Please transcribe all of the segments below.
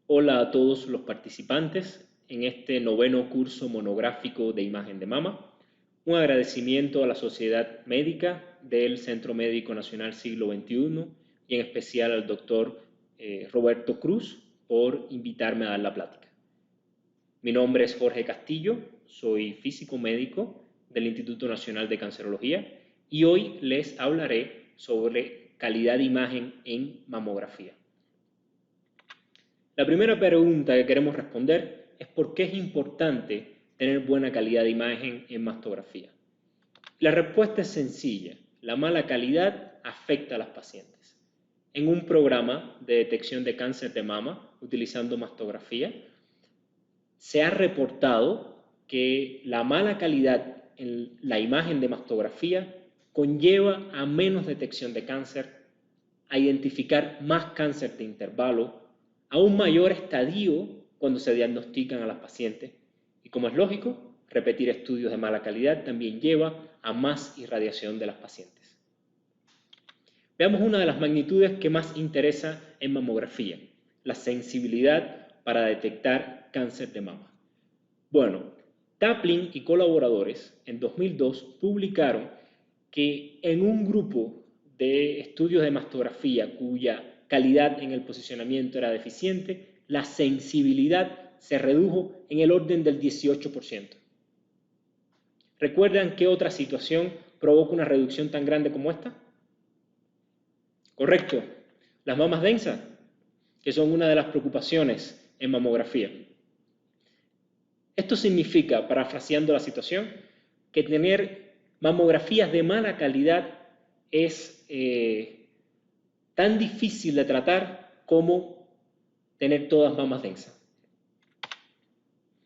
Hola a todos los participantes en este noveno curso monográfico de imagen de mama. Un agradecimiento a la Sociedad Médica del Centro Médico Nacional Siglo XXI y en especial al doctor Roberto Cruz por invitarme a dar la plática. Mi nombre es Jorge Castillo, soy físico médico del Instituto Nacional de Cancerología y hoy les hablaré sobre calidad de imagen en mamografía. La primera pregunta que queremos responder es por qué es importante tener buena calidad de imagen en mastografía. La respuesta es sencilla. La mala calidad afecta a las pacientes. En un programa de detección de cáncer de mama utilizando mastografía, se ha reportado que la mala calidad en la imagen de mastografía conlleva a menos detección de cáncer, a identificar más cáncer de intervalo, a un mayor estadio cuando se diagnostican a las pacientes. Y como es lógico, repetir estudios de mala calidad también lleva a más irradiación de las pacientes. Veamos una de las magnitudes que más interesa en mamografía, la sensibilidad para detectar cáncer de mama. Bueno, Taplin y colaboradores en 2002 publicaron que en un grupo de estudios de mastografía cuya calidad en el posicionamiento era deficiente, la sensibilidad se redujo en el orden del 18%. ¿Recuerdan qué otra situación provoca una reducción tan grande como esta? Correcto, las mamas densas, que son una de las preocupaciones en mamografía. Esto significa, parafraseando la situación, que tener mamografías de mala calidad es tan difícil de tratar como tener todas mamas densas.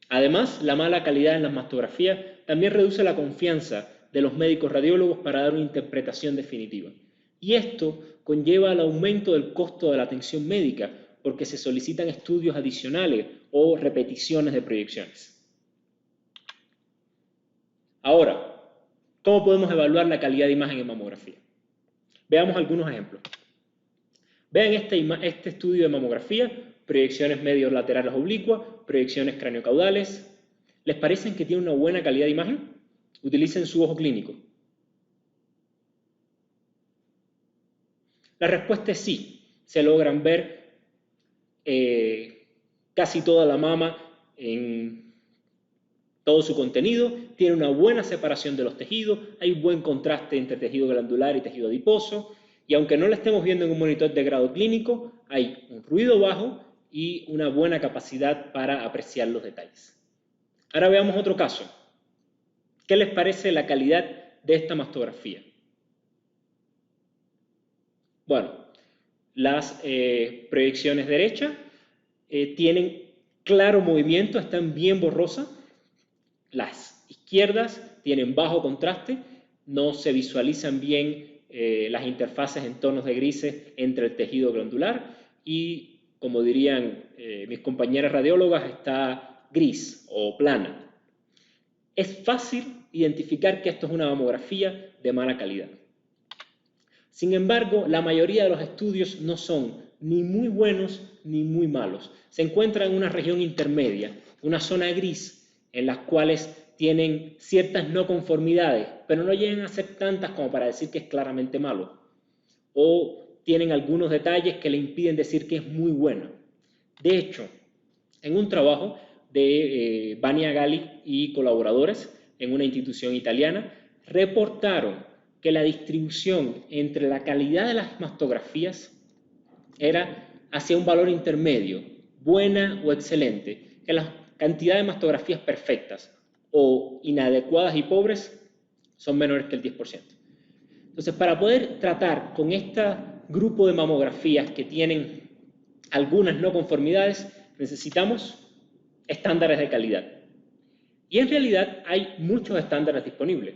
Además, la mala calidad en las mastografías también reduce la confianza de los médicos radiólogos para dar una interpretación definitiva. Y esto conlleva al aumento del costo de la atención médica porque se solicitan estudios adicionales o repeticiones de proyecciones. Ahora, ¿cómo podemos evaluar la calidad de imagen en mamografía? Veamos algunos ejemplos. Vean este estudio de mamografía, proyecciones medios laterales oblicuas, proyecciones craniocaudales. ¿Les parecen que tiene una buena calidad de imagen? Utilicen su ojo clínico. La respuesta es sí. Se logran ver casi toda la mama en todo su contenido, tiene una buena separación de los tejidos, hay un buen contraste entre tejido glandular y tejido adiposo, y aunque no la estemos viendo en un monitor de grado clínico, hay un ruido bajo y una buena capacidad para apreciar los detalles. Ahora veamos otro caso. ¿Qué les parece la calidad de esta mastografía? Bueno, las proyecciones derechas tienen claro movimiento, están bien borrosas. Las izquierdas tienen bajo contraste, no se visualizan bien las interfaces en tonos de grises entre el tejido glandular y, como dirían mis compañeras radiólogas, está gris o plana. Es fácil identificar que esto es una mamografía de mala calidad. Sin embargo, la mayoría de los estudios no son ni muy buenos ni muy malos. Se encuentran en una región intermedia, una zona gris, en las cuales tienen ciertas no conformidades, pero no llegan a ser tantas como para decir que es claramente malo. O tienen algunos detalles que le impiden decir que es muy buena. De hecho, en un trabajo de Vania Gali y colaboradores en una institución italiana, reportaron que la distribución entre la calidad de las mastografías era hacia un valor intermedio, buena o excelente, que la cantidad de mastografías perfectas o inadecuadas y pobres son menores que el 10%. Entonces, para poder tratar con este grupo de mamografías que tienen algunas no conformidades, necesitamos estándares de calidad. Y en realidad hay muchos estándares disponibles.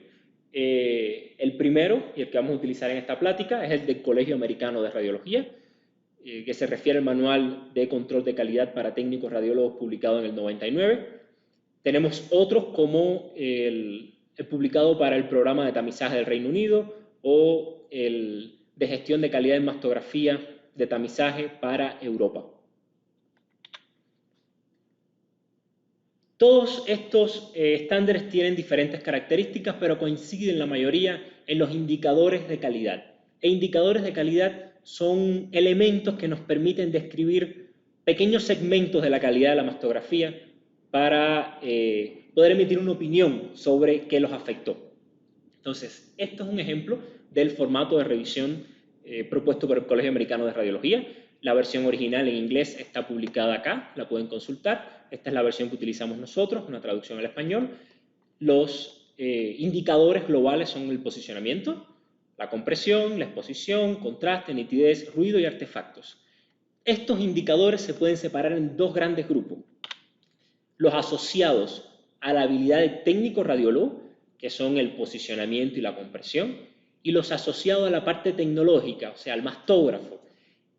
El primero, y el que vamos a utilizar en esta plática, es el del Colegio Americano de Radiología, que se refiere al Manual de Control de Calidad para Técnicos Radiólogos publicado en el 99. Tenemos otros como el publicado para el Programa de Tamizaje del Reino Unido o el de Gestión de Calidad en Mastografía de Tamizaje para Europa. Todos estos estándares tienen diferentes características, pero coinciden la mayoría en los indicadores de calidad. E indicadores de calidad son elementos que nos permiten describir pequeños segmentos de la calidad de la mastografía para poder emitir una opinión sobre qué los afectó. Entonces, esto es un ejemplo del formato de revisión propuesto por el Colegio Americano de Radiología. La versión original en inglés está publicada acá, la pueden consultar. Esta es la versión que utilizamos nosotros, una traducción al español. Los indicadores globales son el posicionamiento, la compresión, la exposición, contraste, nitidez, ruido y artefactos. Estos indicadores se pueden separar en dos grandes grupos. Los asociados a la habilidad de técnico radiólogo, que son el posicionamiento y la compresión, y los asociados a la parte tecnológica, o sea, al mastógrafo,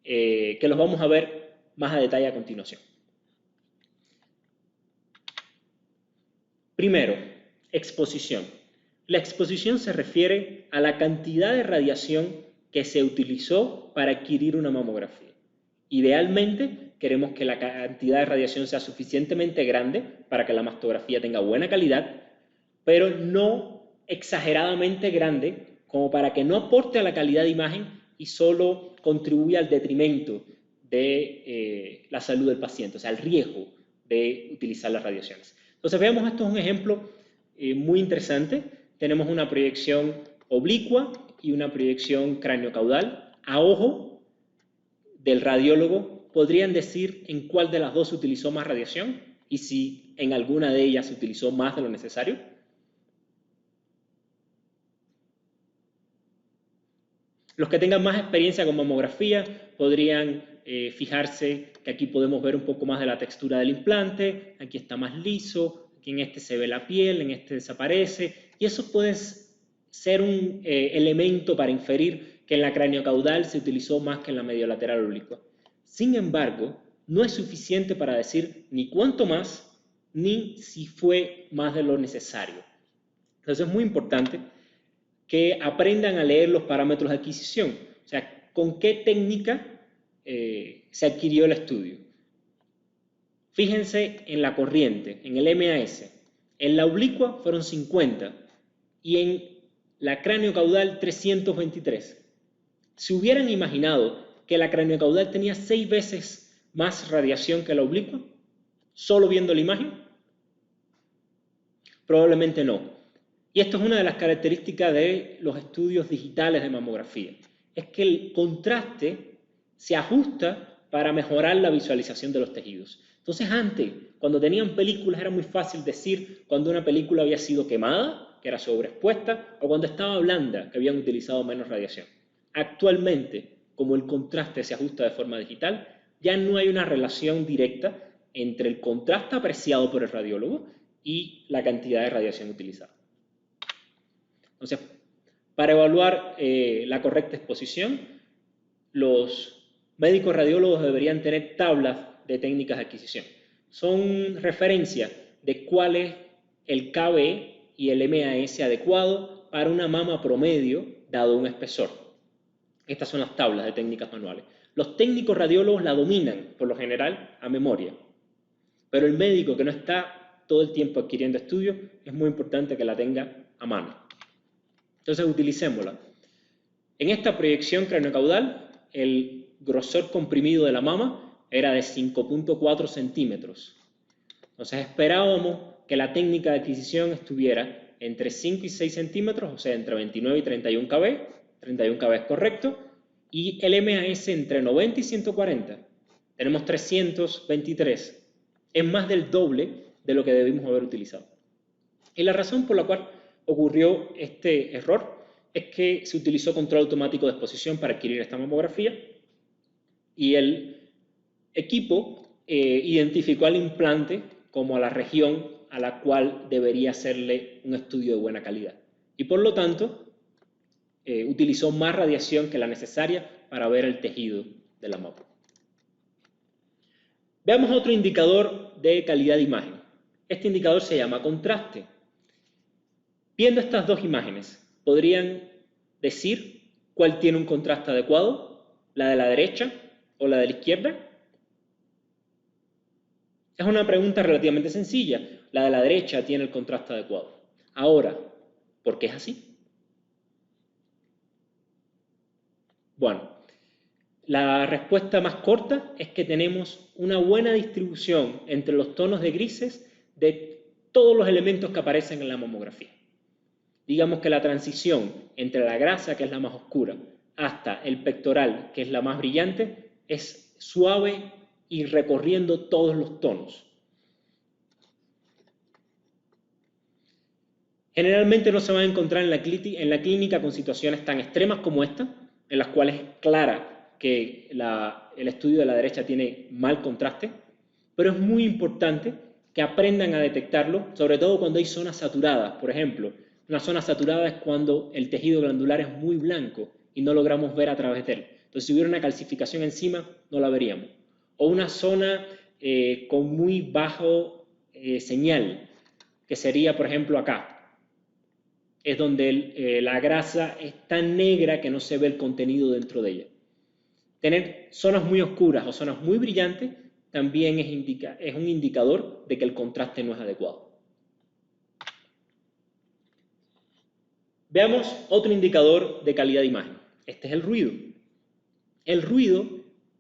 que los vamos a ver más a detalle a continuación. Primero, exposición. La exposición se refiere a la cantidad de radiación que se utilizó para adquirir una mamografía. Idealmente, queremos que la cantidad de radiación sea suficientemente grande para que la mastografía tenga buena calidad, pero no exageradamente grande como para que no aporte a la calidad de imagen y solo contribuya al detrimento de la salud del paciente, o sea, al riesgo de utilizar las radiaciones. Entonces, veamos, esto es un ejemplo muy interesante. Tenemos una proyección oblicua y una proyección craneocaudal. A ojo del radiólogo, podrían decir en cuál de las dos se utilizó más radiación y si en alguna de ellas se utilizó más de lo necesario. Los que tengan más experiencia con mamografía podrían fijarse que aquí podemos ver un poco más de la textura del implante, aquí está más liso, aquí en este se ve la piel, en este desaparece, y eso puede ser un elemento para inferir que en la craneocaudal se utilizó más que en la mediolateral oblicua. Sin embargo, no es suficiente para decir ni cuánto más, ni si fue más de lo necesario. Entonces es muy importante que aprendan a leer los parámetros de adquisición, o sea, con qué técnica se adquirió el estudio. Fíjense en la corriente, en el MAS. En la oblicua fueron 50 y en la craneocaudal 323. Si hubieran imaginado que la craneocaudal tenía 6 veces más radiación que la oblicua, solo viendo la imagen, probablemente no. Y esto es una de las características de los estudios digitales de mamografía. Es que el contraste se ajusta para mejorar la visualización de los tejidos. Entonces antes, cuando tenían películas, era muy fácil decir cuando una película había sido quemada, que era sobreexpuesta, o cuando estaba blanda, que habían utilizado menos radiación. Actualmente, como el contraste se ajusta de forma digital, ya no hay una relación directa entre el contraste apreciado por el radiólogo y la cantidad de radiación utilizada. Entonces, para evaluar la correcta exposición, los médicos radiólogos deberían tener tablas de técnicas de adquisición. Son referencias de cuál es el KB y el MAS adecuado para una mama promedio dado un espesor. Estas son las tablas de técnicas manuales. Los técnicos radiólogos la dominan, por lo general, a memoria. Pero el médico que no está todo el tiempo adquiriendo estudios, es muy importante que la tenga a mano. Entonces, utilicémosla. En esta proyección craneocaudal, el grosor comprimido de la mama era de 5.4 centímetros. Entonces, esperábamos que la técnica de adquisición estuviera entre 5 y 6 centímetros, o sea, entre 29 y 31 kb. 31 kb es correcto. Y el MAS entre 90 y 140. Tenemos 323. Es más del doble de lo que debimos haber utilizado. Y la razón por la cual ocurrió este error es que se utilizó control automático de exposición para adquirir esta mamografía y el equipo identificó al implante como a la región a la cual debería hacerle un estudio de buena calidad. Y por lo tanto, utilizó más radiación que la necesaria para ver el tejido de la mama. Veamos otro indicador de calidad de imagen. Este indicador se llama contraste. Viendo estas dos imágenes, ¿podrían decir cuál tiene un contraste adecuado? ¿La de la derecha o la de la izquierda? Es una pregunta relativamente sencilla. La de la derecha tiene el contraste adecuado. Ahora, ¿por qué es así? Bueno, la respuesta más corta es que tenemos una buena distribución entre los tonos de grises de todos los elementos que aparecen en la mamografía. Digamos que la transición entre la grasa, que es la más oscura, hasta el pectoral, que es la más brillante, es suave y recorriendo todos los tonos. Generalmente no se van a encontrar en la clínica con situaciones tan extremas como esta, en las cuales es clara que el estudio de la derecha tiene mal contraste, pero es muy importante que aprendan a detectarlo, sobre todo cuando hay zonas saturadas. Por ejemplo, una zona saturada es cuando el tejido glandular es muy blanco y no logramos ver a través de él. Entonces, si hubiera una calcificación encima, no la veríamos. O una zona con muy bajo señal, que sería, por ejemplo, acá. Es donde la grasa es tan negra que no se ve el contenido dentro de ella. Tener zonas muy oscuras o zonas muy brillantes también es un indicador de que el contraste no es adecuado. Veamos otro indicador de calidad de imagen. Este es el ruido. El ruido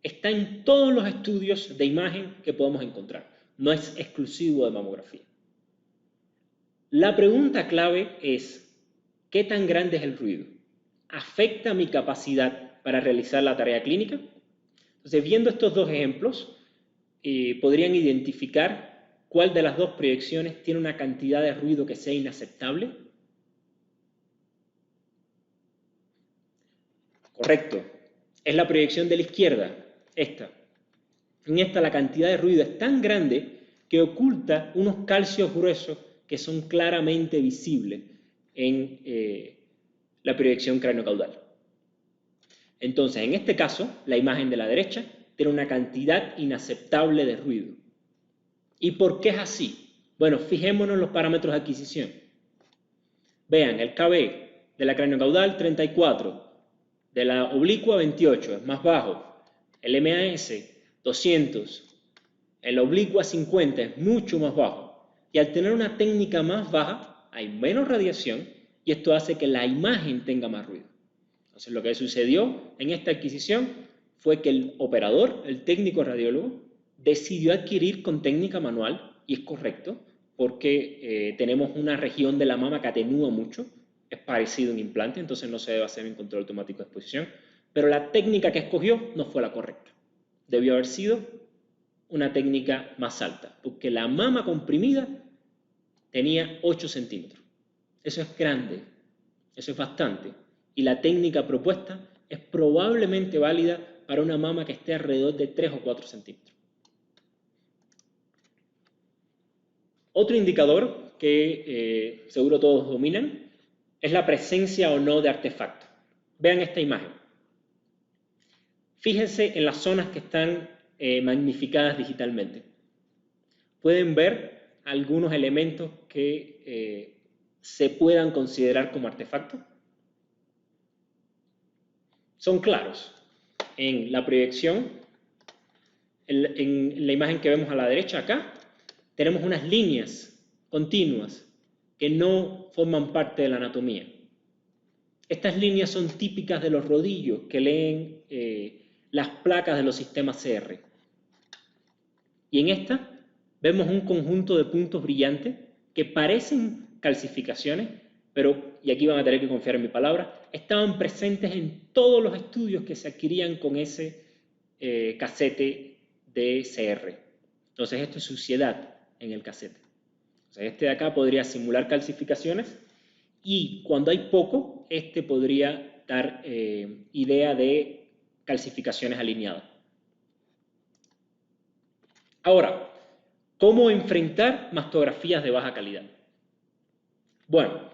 está en todos los estudios de imagen que podemos encontrar. No es exclusivo de mamografía. La pregunta clave es, ¿qué tan grande es el ruido? ¿Afecta mi capacidad para realizar la tarea clínica? Entonces, viendo estos dos ejemplos, podrían identificar cuál de las dos proyecciones tiene una cantidad de ruido que sea inaceptable. Correcto. Es la proyección de la izquierda, esta. En esta la cantidad de ruido es tan grande que oculta unos calcios gruesos que son claramente visibles en la proyección craneocaudal. Entonces, en este caso, la imagen de la derecha tiene una cantidad inaceptable de ruido. ¿Y por qué es así? Bueno, fijémonos en los parámetros de adquisición. Vean, el KB de la craneocaudal 34, de la oblicua 28, es más bajo. El MAS 200, en la oblicua 50 es mucho más bajo. Y al tener una técnica más baja, hay menos radiación y esto hace que la imagen tenga más ruido. Entonces, lo que sucedió en esta adquisición fue que el operador, el técnico radiólogo, decidió adquirir con técnica manual, y es correcto, porque tenemos una región de la mama que atenúa mucho, es parecido a un implante, entonces no se debe hacer un control automático de exposición, pero la técnica que escogió no fue la correcta. Debió haber sido una técnica más alta, porque la mama comprimida tenía 8 centímetros. Eso es grande, eso es bastante. Y la técnica propuesta es probablemente válida para una mama que esté alrededor de 3 o 4 centímetros. Otro indicador que seguro todos dominan es la presencia o no de artefactos. Vean esta imagen. Fíjense en las zonas que están magnificadas digitalmente. Pueden ver algunos elementos que se puedan considerar como artefactos. Son claros. En la proyección, en la imagen que vemos a la derecha acá, tenemos unas líneas continuas que no forman parte de la anatomía. Estas líneas son típicas de los rodillos que leen las placas de los sistemas CR. Y en esta vemos un conjunto de puntos brillantes que parecen calcificaciones, pero, y aquí van a tener que confiar en mi palabra, estaban presentes en todos los estudios que se adquirían con ese casete de CR. Entonces esto es suciedad en el casete. O sea, este de acá podría simular calcificaciones y cuando hay poco, este podría dar idea de calcificaciones alineadas. Ahora, ¿cómo enfrentar mastografías de baja calidad? Bueno,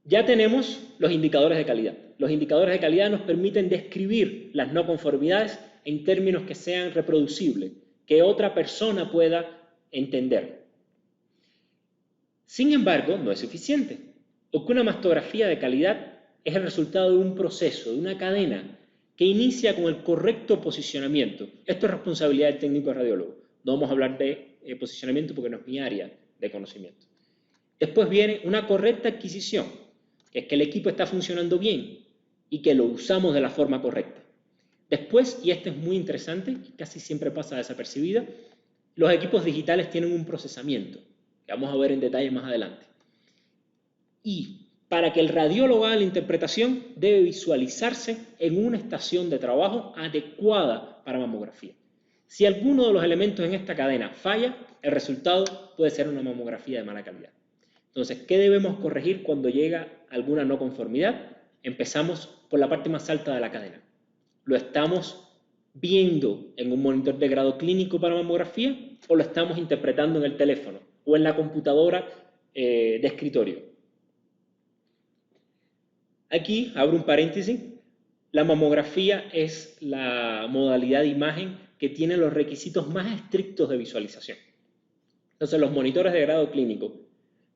ya tenemos los indicadores de calidad. Los indicadores de calidad nos permiten describir las no conformidades en términos que sean reproducibles, que otra persona pueda entender. Sin embargo, no es suficiente, porque una mastografía de calidad es el resultado de un proceso, de una cadena, que inicia con el correcto posicionamiento. Esto es responsabilidad del técnico radiólogo. No vamos a hablar de posicionamiento porque no es mi área de conocimiento. Después viene una correcta adquisición, que es que el equipo está funcionando bien y que lo usamos de la forma correcta. Después, y esto es muy interesante, casi siempre pasa desapercibida, los equipos digitales tienen un procesamiento, que vamos a ver en detalle más adelante. Y para que el radiólogo haga la interpretación, debe visualizarse en una estación de trabajo adecuada para mamografía. Si alguno de los elementos en esta cadena falla, el resultado puede ser una mamografía de mala calidad. Entonces, ¿qué debemos corregir cuando llega alguna no conformidad? Empezamos por la parte más alta de la cadena. ¿Lo estamos viendo en un monitor de grado clínico para mamografía o lo estamos interpretando en el teléfono o en la computadora de escritorio? Aquí abro un paréntesis. La mamografía es la modalidad de imagen que tiene los requisitos más estrictos de visualización. Entonces, los monitores de grado clínico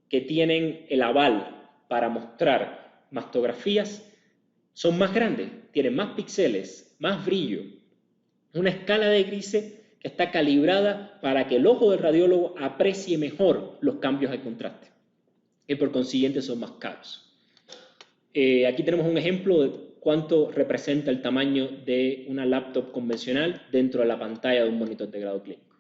que tienen el aval para mostrar mastografías son más grandes, tienen más píxeles, más brillo, una escala de grises que está calibrada para que el ojo del radiólogo aprecie mejor los cambios de contraste y por consiguiente son más caros. Aquí tenemos un ejemplo de cuánto representa el tamaño de una laptop convencional dentro de la pantalla de un monitor de grado clínico.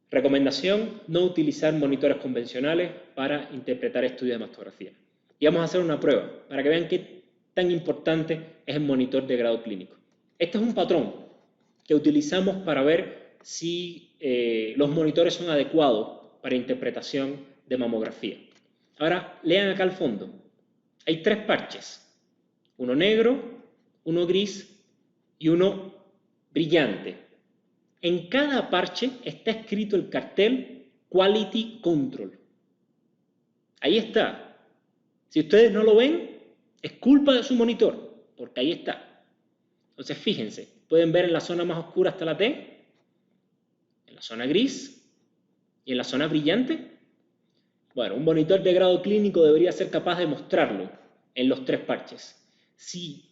Recomendación: no utilizar monitores convencionales para interpretar estudios de mastografía. Y vamos a hacer una prueba para que vean qué tan importante es el monitor de grado clínico. Este es un patrón que utilizamos para ver si los monitores son adecuados para interpretación de mamografía. Ahora, lean acá al fondo. Hay 3 parches. Uno negro, uno gris y uno brillante. En cada parche está escrito el cartel Quality Control. Ahí está. Si ustedes no lo ven, es culpa de su monitor, porque ahí está. Entonces, fíjense, pueden ver en la zona más oscura está la T, en la zona gris y en la zona brillante. Bueno, un monitor de grado clínico debería ser capaz de mostrarlo en los 3 parches. Si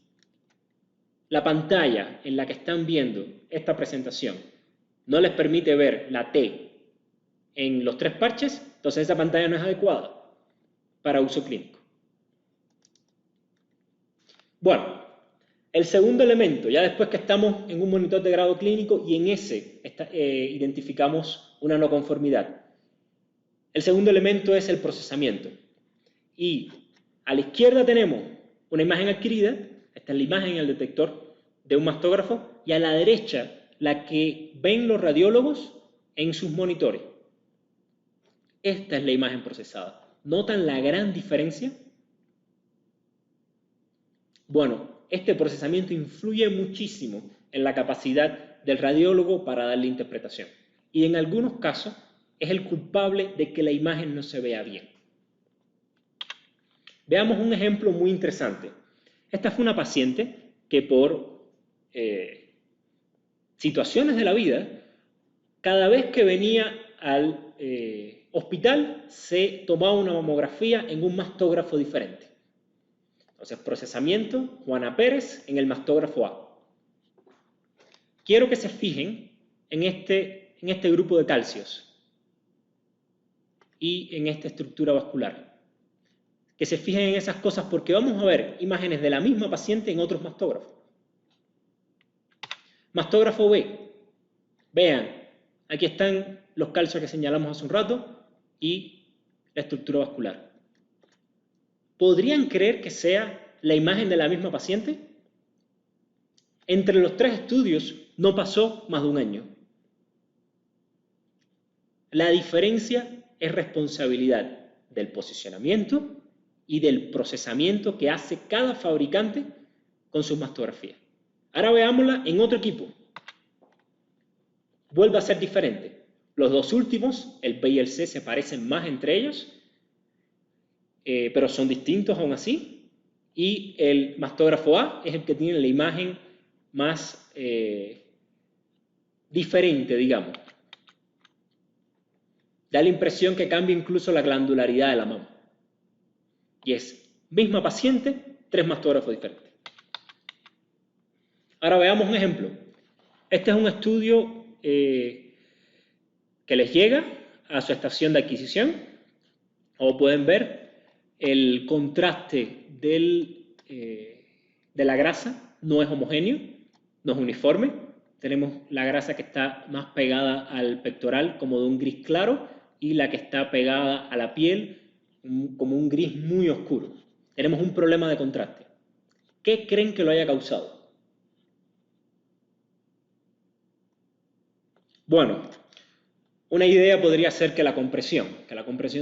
la pantalla en la que están viendo esta presentación no les permite ver la T en los 3 parches, entonces esa pantalla no es adecuada para uso clínico. Bueno, el segundo elemento, ya después que estamos en un monitor de grado clínico y en ese identificamos una no conformidad. El segundo elemento es el procesamiento. Y a la izquierda tenemos una imagen adquirida, esta es la imagen en el detector de un mastógrafo, y a la derecha la que ven los radiólogos en sus monitores. Esta es la imagen procesada. ¿Notan la gran diferencia? Bueno, este procesamiento influye muchísimo en la capacidad del radiólogo para darle interpretación. Y en algunos casos es el culpable de que la imagen no se vea bien. Veamos un ejemplo muy interesante. Esta fue una paciente que por situaciones de la vida, cada vez que venía al hospital se tomaba una mamografía en un mastógrafo diferente. Entonces, procesamiento, Juana Pérez en el mastógrafo A. Quiero que se fijen en este grupo de calcios y en esta estructura vascular. Que se fijen en esas cosas porque vamos a ver imágenes de la misma paciente en otros mastógrafos. Mastógrafo B. Vean, aquí están los calcios que señalamos hace un rato y la estructura vascular. ¿Podrían creer que sea la imagen de la misma paciente? Entre los 3 estudios no pasó más de un año. La diferencia es responsabilidad del posicionamiento y del procesamiento que hace cada fabricante con sus mastografías. Ahora veámosla en otro equipo. Vuelve a ser diferente. Los 2 últimos, el B y el C, se parecen más entre ellos, pero son distintos aún así. Y el mastógrafo A es el que tiene la imagen más diferente, digamos. Da la impresión que cambia incluso la glandularidad de la mama. Y es misma paciente, 3 mastógrafos diferentes. Ahora veamos un ejemplo. Este es un estudio que les llega a su estación de adquisición. Como pueden ver, el contraste de la grasa no es homogéneo, no es uniforme. Tenemos la grasa que está más pegada al pectoral como de un gris claro y la que está pegada a la piel como un gris muy oscuro. Tenemos un problema de contraste. ¿Qué creen que lo haya causado? Bueno, una idea podría ser que la compresión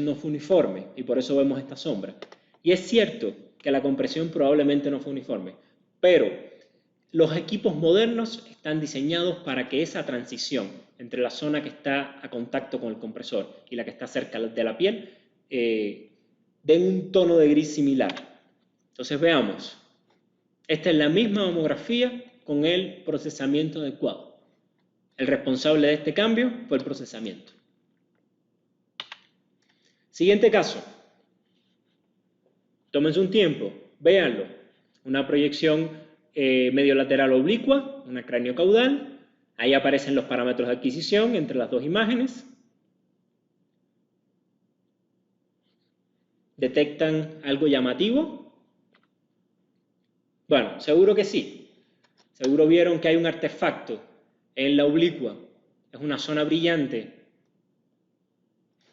no fue uniforme y por eso vemos esta sombra. Y es cierto que la compresión probablemente no fue uniforme, pero los equipos modernos están diseñados para que esa transición entre la zona que está a contacto con el compresor y la que está cerca de la piel den un tono de gris similar. Entonces veamos, esta es la misma mamografía con el procesamiento adecuado. El responsable de este cambio fue el procesamiento. Siguiente caso. Tómense un tiempo, véanlo. Una proyección medio lateral oblicua, una cráneo-caudal. Ahí aparecen los parámetros de adquisición entre las dos imágenes. ¿Detectan algo llamativo? Bueno, seguro que sí. Seguro vieron que hay un artefacto en la oblicua. Es una zona brillante.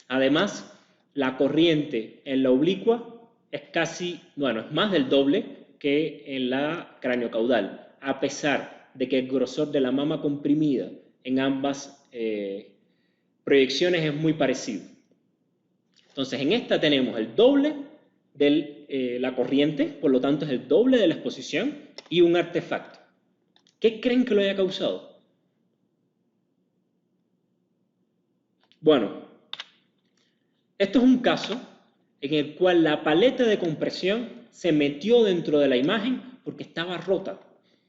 Además, la corriente en la oblicua es casi, bueno, es más del doble que en la craneocaudal, a pesar de que el grosor de la mama comprimida en ambas proyecciones es muy parecido. Entonces, en esta tenemos el doble de la corriente, por lo tanto es el doble de la exposición y un artefacto. ¿Qué creen que lo haya causado? Bueno, esto es un caso en el cual la paleta de compresión se metió dentro de la imagen porque estaba rota.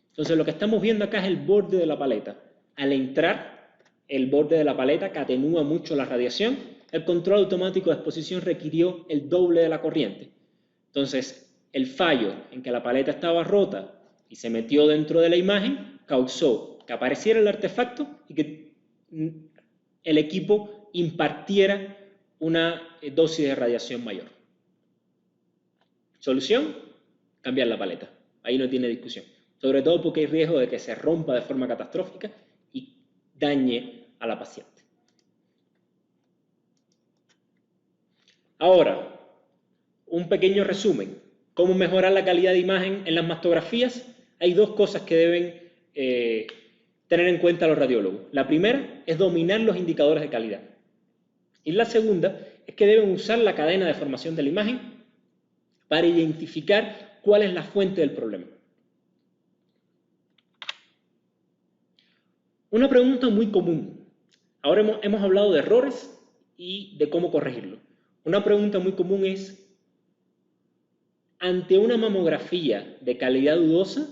Entonces lo que estamos viendo acá es el borde de la paleta. Al entrar el borde de la paleta que atenúa mucho la radiación, el control automático de exposición requirió el doble de la corriente. Entonces el fallo en que la paleta estaba rota y se metió dentro de la imagen causó que apareciera el artefacto y que el equipo impartiera una dosis de radiación mayor. ¿Solución? Cambiar la paleta. Ahí no tiene discusión. Sobre todo porque hay riesgo de que se rompa de forma catastrófica y dañe a la paciente. Ahora, un pequeño resumen. ¿Cómo mejorar la calidad de imagen en las mastografías? Hay dos cosas que deben tener en cuenta los radiólogos. La primera es dominar los indicadores de calidad. Y la segunda es que deben usar la cadena de formación de la imagen para identificar cuál es la fuente del problema. Una pregunta muy común. Ahora hemos hablado de errores y de cómo corregirlo. Una pregunta muy común es, ante una mamografía de calidad dudosa,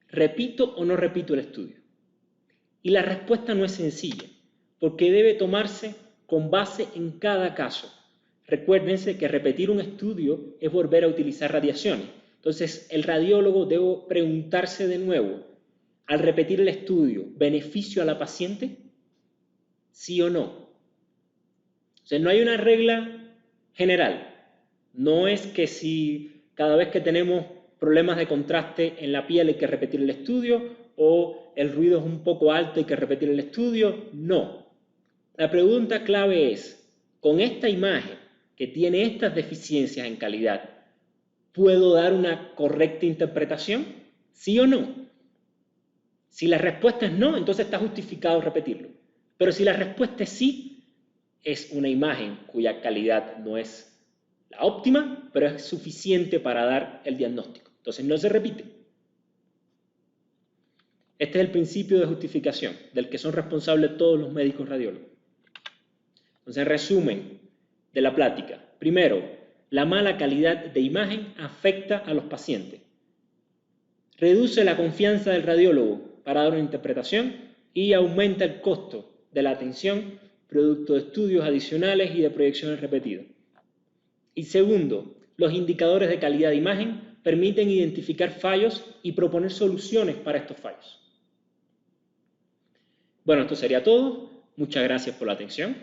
¿repito o no repito el estudio? Y la respuesta no es sencilla, porque debe tomarse con base en cada caso. Recuérdense que repetir un estudio es volver a utilizar radiaciones. Entonces, el radiólogo debe preguntarse de nuevo, al repetir el estudio, ¿beneficio a la paciente? ¿Sí o no? O sea, no hay una regla general. No es que si cada vez que tenemos problemas de contraste en la piel hay que repetir el estudio o el ruido es un poco alto hay que repetir el estudio. No. La pregunta clave es, con esta imagen que tiene estas deficiencias en calidad, ¿puedo dar una correcta interpretación? ¿Sí o no? Si la respuesta es no, entonces está justificado repetirlo. Pero si la respuesta es sí, es una imagen cuya calidad no es la óptima, pero es suficiente para dar el diagnóstico. Entonces no se repite. Este es el principio de justificación, del que son responsables todos los médicos radiólogos. Entonces, en resumen de la plática. Primero, la mala calidad de imagen afecta a los pacientes. Reduce la confianza del radiólogo para dar una interpretación y aumenta el costo de la atención producto de estudios adicionales y de proyecciones repetidas. Y segundo, los indicadores de calidad de imagen permiten identificar fallos y proponer soluciones para estos fallos. Bueno, esto sería todo. Muchas gracias por la atención.